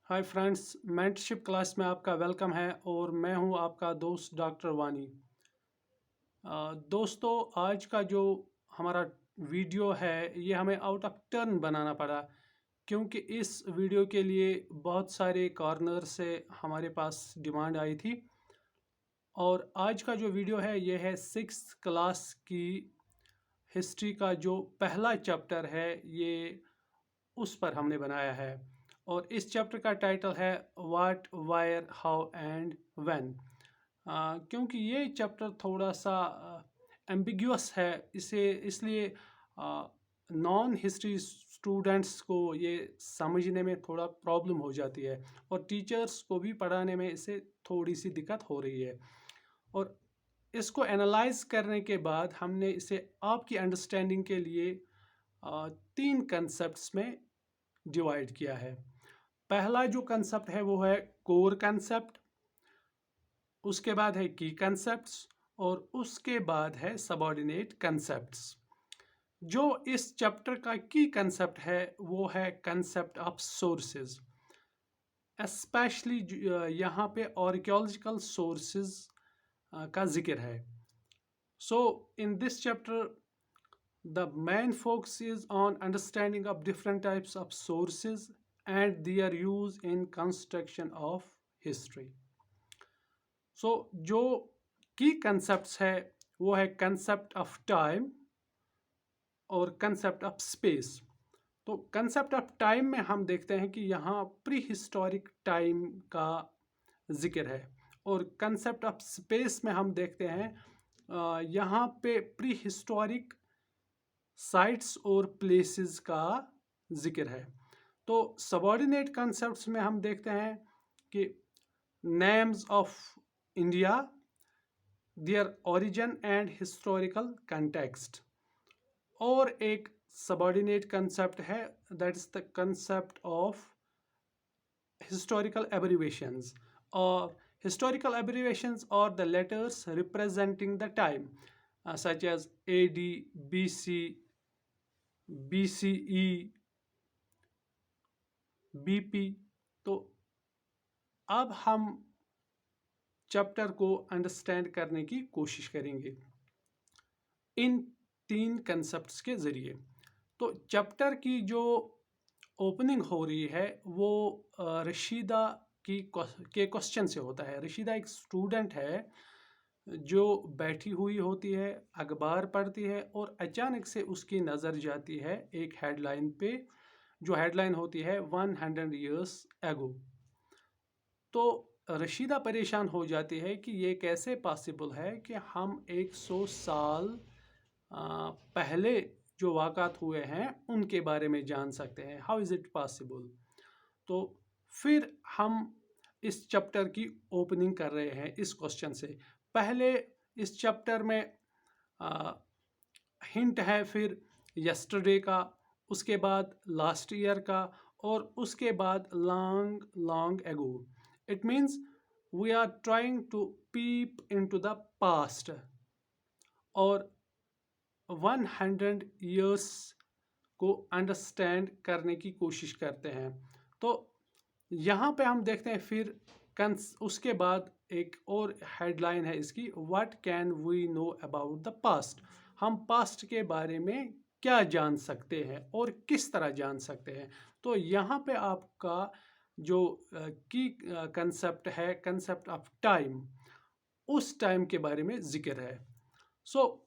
Hi friends, mentorship class में आपका welcome है और मैं हूं आपका दोस्त डॉक्टर वानी। दोस्तों, आज का जो हमारा वीडियो है ये हमें आउट ऑफ टर्न बनाना पड़ा क्योंकि इस वीडियो के लिए बहुत सारे कॉर्नर से हमारे पास डिमांड आई थी। और आज का जो वीडियो है ये है सिक्स क्लास की हिस्ट्री का जो पहला चैप्टर है, ये उस पर हमने बनाया है। और इस चैप्टर का टाइटल है what, wire, how and when. क्योंकि ये चैप्टर थोड़ा सा एम्बिग्यूअस है, इसे इसलिए नॉन हिस्ट्री स्टूडेंट्स को ये समझने में थोड़ा प्रॉब्लम हो जाती है और टीचर्स को भी पढ़ाने में इसे थोड़ी सी दिक्कत हो रही है। और इसको एनालाइज करने के बाद हमने इसे आपकी अंडरस्टैंडिंग के लिए तीन कंसेप्ट्स में डिवाइड किया है। पहला जो कंसेप्ट है वो है कोर कंसेप्ट, उसके बाद है की कंसेप्ट्स और उसके बाद है सबऑर्डिनेट कंसेप्ट्स। जो इस चैप्टर का की कंसेप्ट है वो है कंसेप्ट ऑफ सोर्सेज। स्पेशली यहाँ पे आर्कियोलॉजिकल सोर्सेज का जिक्र है। So in this chapter the main focus is on understanding of different types of sources and their use in construction of history. So जो की concepts है वो है concept of time और concept of space। तो concept of time में हम देखते हैं कि यहाँ प्री हिस्टोरिक टाइम का जिक्र है और concept of space में हम देखते हैं यहाँ पे प्री हिस्टोरिक साइट्स और प्लेसेस का जिक्र है। तो सबऑर्डिनेट कॉन्सेप्ट्स में हम देखते हैं कि names of India, their origin and historical context. और एक सबऑर्डिनेट कंसेप्ट है that is the concept of historical abbreviations or historical abbreviations or the letters representing the time, such as AD, BC, BCE, BP। तो अब हम chapter को understand करने की कोशिश करेंगे इन तीन कंसेप्ट्स के ज़रिए। तो चैप्टर की जो ओपनिंग हो रही है वो रशीदा के क्वेश्चन से होता है। रशीदा एक स्टूडेंट है जो बैठी हुई होती है, अखबार पढ़ती है और अचानक से उसकी नज़र जाती है एक हेडलाइन पे, जो हेडलाइन होती है 100 years ago। तो रशीदा परेशान हो जाती है कि ये कैसे पॉसिबल है कि हम 100 साल पहले जो वाक़ात हुए हैं उनके बारे में जान सकते हैं। How is it possible. तो फिर हम इस चैप्टर की ओपनिंग कर रहे हैं इस क्वेश्चन से। पहले इस चैप्टर में हिंट है, फिर यस्टरडे का, उसके बाद लास्ट ईयर का और उसके बाद long long ago. It means we are trying to peep into the past और 100 years को अंडरस्टैंड करने की कोशिश करते हैं। तो यहाँ पे हम देखते हैं फिर उसके बाद एक और हेडलाइन है इसकी, what can we know about the past. हम पास्ट के बारे में क्या जान सकते हैं और किस तरह जान सकते हैं। तो यहाँ पे आपका जो की कंसेप्ट है, कंसेप्ट ऑफ टाइम, उस टाइम के बारे में जिक्र है। सो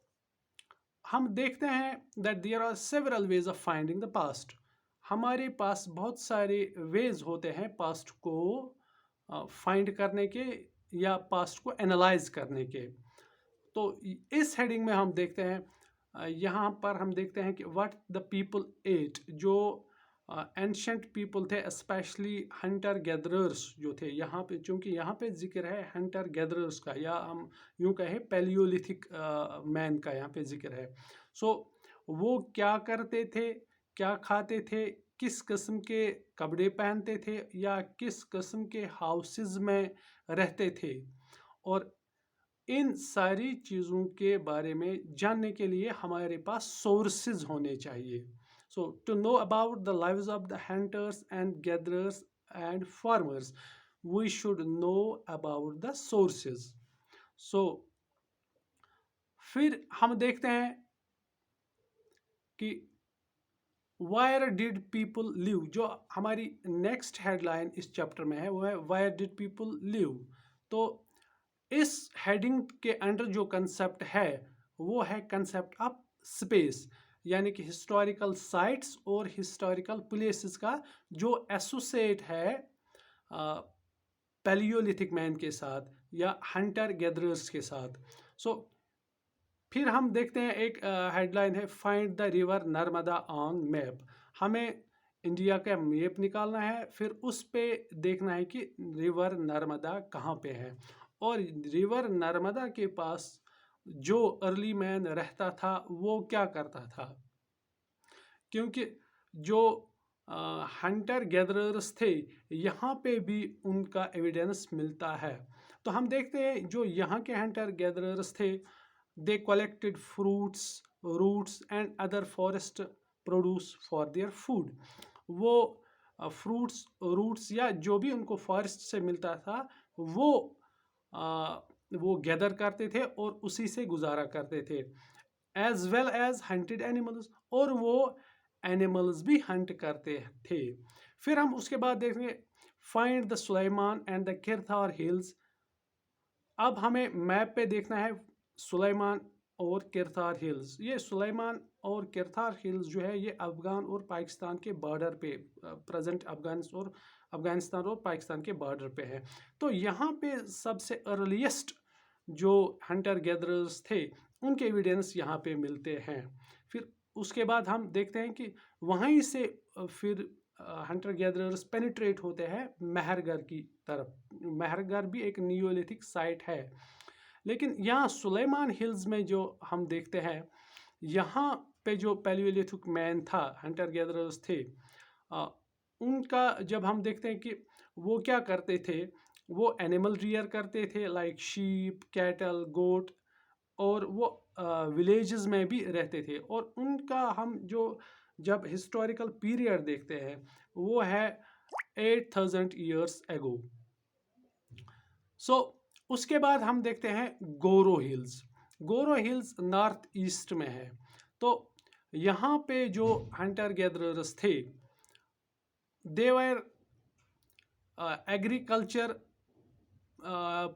हम देखते हैं that there are several ways of finding the past. हमारे पास बहुत सारे वेज होते हैं पास्ट को फाइंड करने के या पास्ट को एनालाइज करने के। तो इस हेडिंग में हम देखते हैं, यहाँ पर हम देखते हैं कि व्हाट द पीपल एट। जो एंशंट पीपल थे, स्पेशली हंटर गैदरर्स जो थे, यहाँ पे चूँकि यहाँ पे जिक्र है हंटर गैदरर्स का, या हम यूँ कहें पैलियोलिथिक मैन का यहाँ पे जिक्र है। सो वो क्या करते थे, क्या खाते थे, किस किस्म के कपड़े पहनते थे या किस किस्म के हाउसेस में रहते थे, और इन सारी चीज़ों के बारे में जानने के लिए हमारे पास सोर्सेज होने चाहिए। So to know about the lives of the hunters and gatherers and farmers. We should know about the sources. So फिर हम देखते हैं कि वायर डिड पीपल लिव, जो हमारी नेक्स्ट हेडलाइन इस चैप्टर में है वो है वायर डिड पीपल लिव। तो इस हेडिंग के अंडर जो कंसेप्ट है वो है कंसेप्ट ऑफ स्पेस, यानी कि हिस्टोरिकल साइट्स और हिस्टोरिकल प्लेसेस का जो एसोसिएट है पैलियोलिथिक मैन के साथ या हंटर गैदरर्स के साथ। सो फिर हम देखते हैं एक हेडलाइन है find the river Narmada on map. हमें इंडिया का मैप निकालना है, फिर उस पे देखना है कि रिवर नर्मदा कहाँ पे है, और रिवर नर्मदा के पास जो अर्ली मैन रहता था वो क्या करता था, क्योंकि जो हंटर गैदरर्स थे यहाँ पे भी उनका एविडेंस मिलता है। तो हम देखते हैं जो यहाँ के हंटर गैदरर्स थे, they collected fruits, roots and other forest produce for their food। वो फ्रूट्स रूट्स या जो भी उनको फॉरेस्ट से मिलता था वो वो गैदर करते थे और उसी से गुजारा करते थे। As well as hunted animals, और वो एनिमल्स भी हंट करते थे। फिर हम उसके बाद देखेंगे find the Sulaiman and the Kirthar hills. अब हमें मैप पे देखना है सुलेमान और किरथार हिल्स। ये सुलेमान और किरथार हिल्स जो है ये अफगान और पाकिस्तान के बॉर्डर पे, प्रेजेंट अफगानिस्तान और पाकिस्तान के बॉर्डर पे है। तो यहाँ पे सबसे अर्लीस्ट जो हंटर गैदरर्स थे उनके एविडेंस यहाँ पे मिलते हैं। फिर उसके बाद हम देखते हैं कि वहीं से फिर हंटर गैदरर्स पेनिट्रेट होते हैं मेहरगढ़ की तरफ। मेहरगढ़ भी एक नियोलिथिक साइट है, लेकिन यहाँ सुलेमान हिल्स में जो हम देखते हैं यहाँ पे जो पैलियोलिथिक मैन था, हंटर गैदरर्स थे, उनका जब हम देखते हैं कि वो क्या करते थे, वो एनिमल रियर करते थे लाइक शीप, कैटल, गोट, और वो विलेजेस में भी रहते थे। और उनका हम जो जब हिस्टोरिकल पीरियड देखते हैं वो है 8000 ईयर्स एगो। सो उसके बाद हम देखते हैं गोरो हिल्स। गोरो हिल्स नॉर्थ ईस्ट में है। तो यहाँ पे जो हंटर गैदरर्स थे दे वर agriculture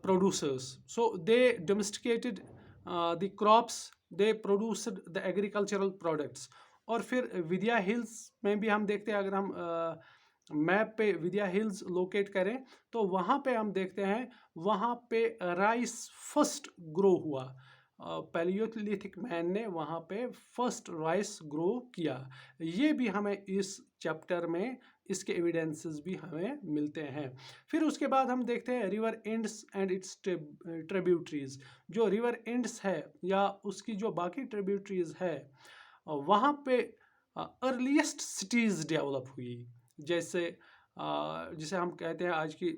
producers, so they domesticated the crops, they produced the agricultural products। और फिर विद्या हिल्स में भी हम देखते हैं, अगर हम मैप पे विद्या हिल्स लोकेट करें तो वहाँ पे हम देखते हैं वहाँ पे राइस फर्स्ट ग्रो हुआ। पैलियोलिथिक मैन ने वहाँ पे फर्स्ट राइस ग्रो किया। ये भी हमें इस चैप्टर में इसके एविडेंसेस भी हमें मिलते हैं। फिर उसके बाद हम देखते हैं river ends and it's tributaries. जो रिवर इंड्स है या उसकी जो बाकी ट्रिब्यूटरीज है वहाँ पे अर्लीस्ट सिटीज़ डेवलप हुई, जैसे जिसे हम कहते हैं आज की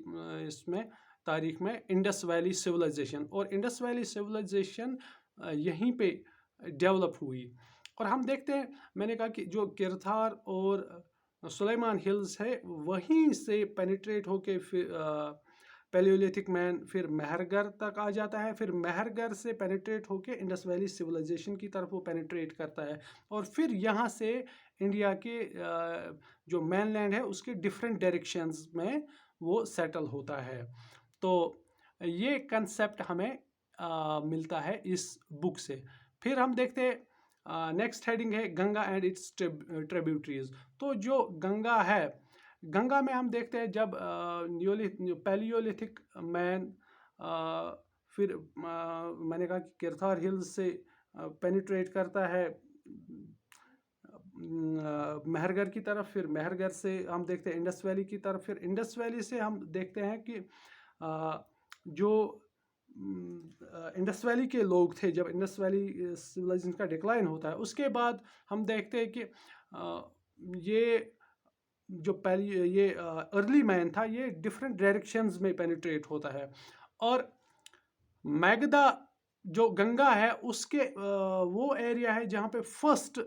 इसमें तारीख में इंडस वैली सिविलाइजेशन। और इंडस वैली सिविलाइजेशन यहीं पे डेवलप हुई। और हम देखते हैं, मैंने कहा कि जो किरथार और सुलेमान हिल्स है वहीं से पेनिट्रेट होके फिर पैलियोलिथिक मैन फिर मेहरगढ़ तक आ जाता है। फिर मेहरगढ़ से पेनिट्रेट होके इंडस वैली सिविलाइजेशन की तरफ वो पेनिट्रेट करता है, और फिर यहाँ से इंडिया के जो मेनलैंड है उसके डिफरेंट डायरेक्शंस में वो सेटल होता है। तो ये कंसेप्ट हमें मिलता है इस बुक से। फिर हम देखते हैं नेक्स्ट हेडिंग है गंगा एंड इट्स ट्रिब्यूटरीज। तो जो गंगा है, गंगा में हम देखते हैं जब पैलियोलिथिक मैन फिर मैंने कहा कि किरथार हिल्स से पेनिट्रेट करता है मेहरगढ़ की तरफ, फिर मेहरगढ़ से हम देखते हैं इंडस वैली की तरफ, फिर इंडस वैली से हम देखते हैं कि जो इंडस वैली के लोग थे, जब इंडस वैली सिविलाइजेशन का डिक्लाइन होता है उसके बाद हम देखते हैं कि ये जो पहली ये अर्ली मैन था ये डिफरेंट डायरेक्शंस में पेनिट्रेट होता है। और मैगदा जो गंगा है उसके वो एरिया है जहाँ पे फर्स्ट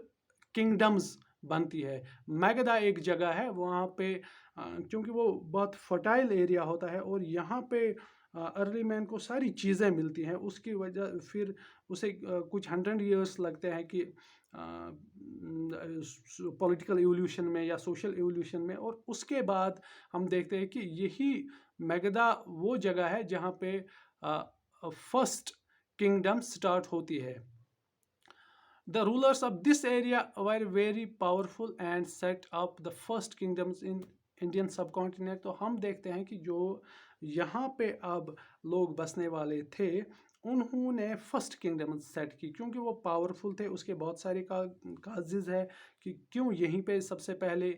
किंगडम्स बनती है। मैगदा एक जगह है वहाँ पे क्योंकि वो बहुत फर्टाइल एरिया होता है और यहाँ पे अर्ली मैन को सारी चीज़ें मिलती हैं। उसकी वजह फिर उसे कुछ 100 ईयर्स लगते हैं कि पॉलिटिकल एवोल्यूशन में या सोशल एवोल्यूशन में, और उसके बाद हम देखते हैं कि यही मैगदा वो जगह है जहाँ पे फर्स्ट किंगडम स्टार्ट होती है। The rulers of this area were very powerful and set up the first kingdoms in Indian subcontinent. तो हम देखते हैं कि जो यहाँ पे अब लोग बसने वाले थे, उन्होंने फर्स्ट किंगडम सेट की क्योंकि वो पावरफुल थे। उसके बहुत सारे काजेज है कि क्यों यहीं पे सबसे पहले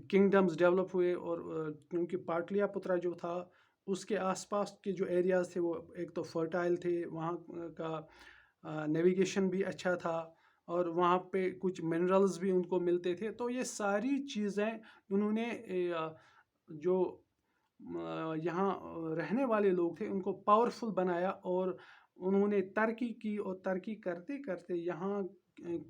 किंगडम्स डेवलप हुए। और क्योंकि पाटलियापुत्रा जो था उसके आसपास के जो एरियाज थे वो एक तो फर्टाइल थे, वहाँ का नेविगेशन भी अच्छा था और वहाँ पे कुछ मिनरल्स भी उनको मिलते थे। तो ये सारी चीज़ें उन्होंने जो यहाँ रहने वाले लोग थे उनको पावरफुल बनाया और उन्होंने तरक्की की। और तरक्की करते करते यहाँ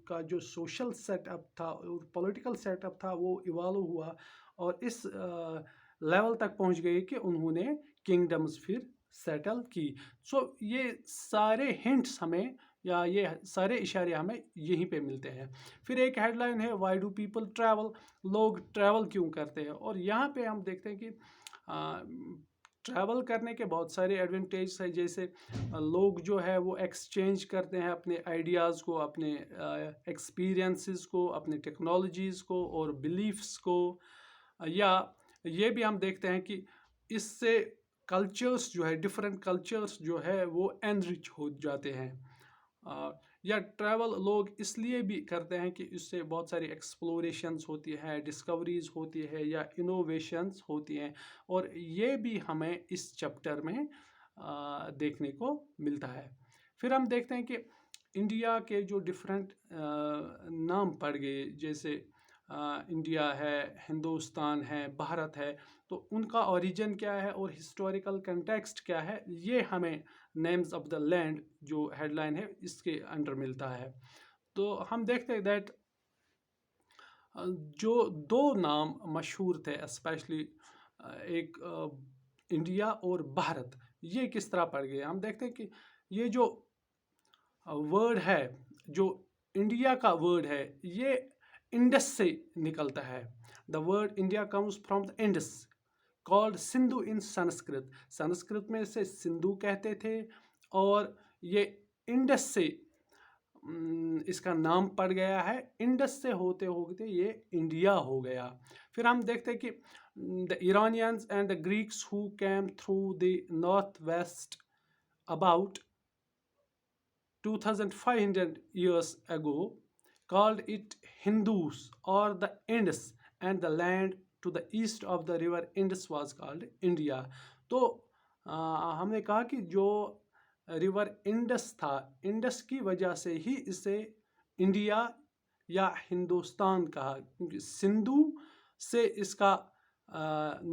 का जो सोशल सेटअप था और पॉलिटिकल सेटअप था वो इवॉल्व हुआ और इस लेवल तक पहुँच गए कि उन्होंने किंगडम्स फिर सेटल की। सो ये सारे हिंट्स हमें या ये सारे इशारे हमें यहीं पे मिलते हैं। फिर एक हेडलाइन है, व्हाई डू पीपल ट्रैवल, लोग ट्रैवल क्यों करते हैं। और यहाँ पे हम देखते हैं कि ट्रैवल करने के बहुत सारे एडवांटेज है। जैसे लोग जो है वो एक्सचेंज करते हैं अपने आइडियाज़ को, अपने एक्सपीरियंसेस को, अपने टेक्नोलॉजीज़ को और बिलीफ्स को। या ये भी हम देखते हैं कि इससे कल्चर्स जो है, डिफरेंट कल्चर्स जो है वो एनरिच हो जाते हैं। या ट्रैवल लोग इसलिए भी करते हैं कि इससे बहुत सारी एक्सप्लोरेशंस होती है, डिस्कवरीज होती है या इनोवेशंस होती हैं। और ये भी हमें इस चैप्टर में देखने को मिलता है। फिर हम देखते हैं कि इंडिया के जो डिफरेंट नाम पड़ गए, जैसे इंडिया है, हिंदुस्तान है, भारत है, तो उनका ओरिजिन क्या है और हिस्टोरिकल कंटेक्स्ट क्या है, ये हमें नेम्स ऑफ द लैंड जो हेडलाइन है इसके अंडर मिलता है। तो हम देखते हैं दैट जो दो नाम मशहूर थे स्पेशली, एक इंडिया और भारत, ये किस तरह पड़ गए। हम देखते हैं कि ये जो वर्ड है, जो इंडिया का वर्ड है, ये इंडस से निकलता है। The word India comes from the Indus called Sindhu in Sanskrit. Sanskrit में इसे सिंधु कहते थे और ये इंडस से इसका नाम पड़ गया है। इंडस से होते होते ये इंडिया हो गया। फिर हम देखते हैं कि the Iranians and the Greeks who came through the north west about 2500 years ago called it Hindus or the Indus, and the land to the east of the river Indus was called India। तो हमने कहा कि जो river Indus था, Indus की वजह से ही इसे इंडिया या हिंदुस्तान कहा, क्योंकि सिंधु से इसका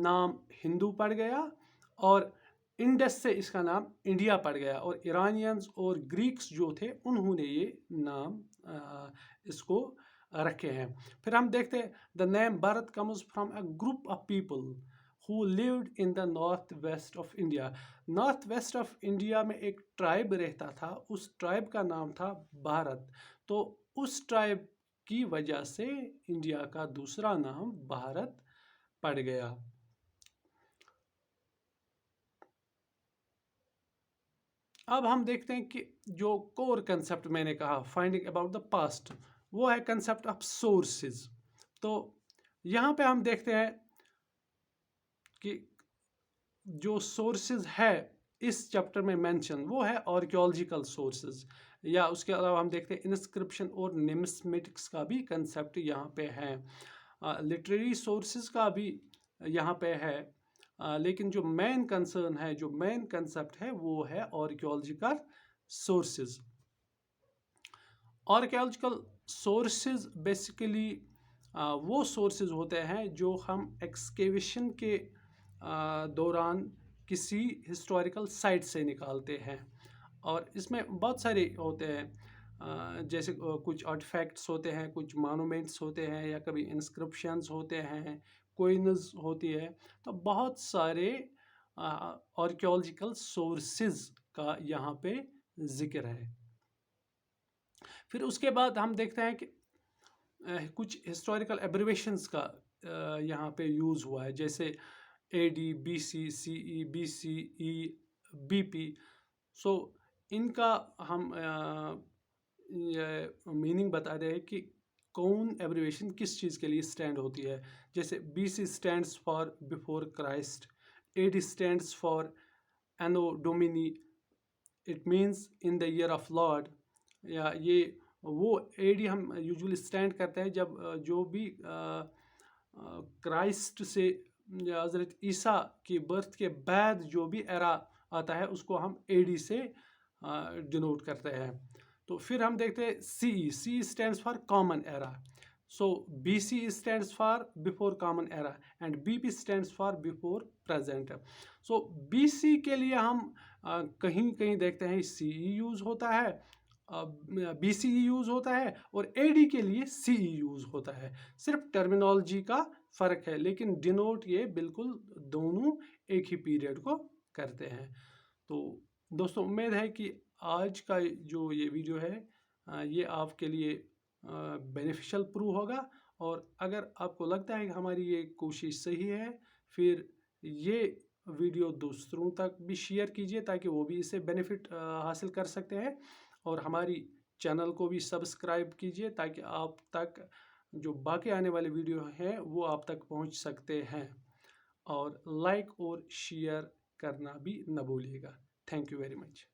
नाम हिंदू पड़ गया और इंडस से इसका नाम इंडिया पड़ गया। और ईरानियंस और ग्रीक्स जो थे उन्होंने ये नाम इसको रखे हैं। फिर हम देखते हैं the name Bharat comes from a group of people who lived in the north west of India. North west of India में एक ट्राइब रहता था, उस ट्राइब का नाम था भारत। तो उस ट्राइब की वजह से इंडिया का दूसरा नाम भारत पड़ गया। अब हम देखते हैं कि जो कोर कंसेप्ट मैंने कहा फाइंडिंग अबाउट द पास्ट, वो है कंसेप्ट ऑफ सोर्सेज। तो यहाँ पे हम देखते हैं कि जो सोर्सेज है इस चैप्टर में मेंशन, वो है आर्कियोलॉजिकल सोर्सेज। या उसके अलावा हम देखते हैं इंस्क्रिप्शन और निमिस्मेटिक्स का भी कंसेप्ट यहाँ पे है। लिटरेरी सोर्सेज का भी यहाँ पे है। लेकिन जो मेन कंसर्न है, जो मेन कंसेप्ट है, वो है archaeological sources. Archaeological sources basically वो सोर्सेज होते हैं जो हम एक्सकेवेशन के दौरान किसी हिस्टोरिकल साइट से निकालते हैं। और इसमें बहुत सारे होते हैं, जैसे कुछ आर्टिफैक्ट्स होते हैं, कुछ मॉन्यूमेंट्स होते हैं, या कभी इंस्क्रिप्शंस होते हैं, कोइन्स होती है। तो बहुत सारे आर्कियोलॉजिकल सोर्सेज का यहाँ पे जिक्र है। फिर उसके बाद हम देखते हैं कि कुछ हिस्टोरिकल एब्रिवेशंस का यहाँ पे यूज़ हुआ है, जैसे AD, BC, CE, BCE, BP। सो इनका हम मीनिंग बता रहे हैं कि कौन एब्रिवेशन किस चीज़ के लिए स्टैंड होती है। जैसे BC stands for before Christ, AD stands for Anno Domini, it means in the year of Lord. या ये वो AD हम यूजुअली स्टैंड करते हैं जब जो भी क्राइस्ट से या हज़रत ईसा की बर्थ के बाद जो भी एरा आता है उसको हम AD से डिनोट करते हैं। तो फिर हम देखते हैं CE stands for common era. So BC stands for before common era and BP stands for before present. So BC के लिए हम कहीं कहीं देखते हैं CE यूज़ होता है, BCE यूज़ होता है, और AD के लिए CE यूज़ होता है। सिर्फ टर्मिनोलॉजी का फ़र्क है, लेकिन डिनोट ये बिल्कुल दोनों एक ही पीरियड को करते हैं। तो दोस्तों, उम्मीद है कि आज का जो ये वीडियो है ये आपके लिए बेनिफिशियल प्रूव होगा। और अगर आपको लगता है कि हमारी ये कोशिश सही है, फिर ये वीडियो दूसरों तक भी शेयर कीजिए ताकि वो भी इससे बेनिफिट हासिल कर सकते हैं। और हमारी चैनल को भी सब्सक्राइब कीजिए ताकि आप तक जो बाकी आने वाले वीडियो हैं वो आप तक पहुंच सकते हैं। और लाइक और शेयर करना भी न भूलिएगा। Thank you very much.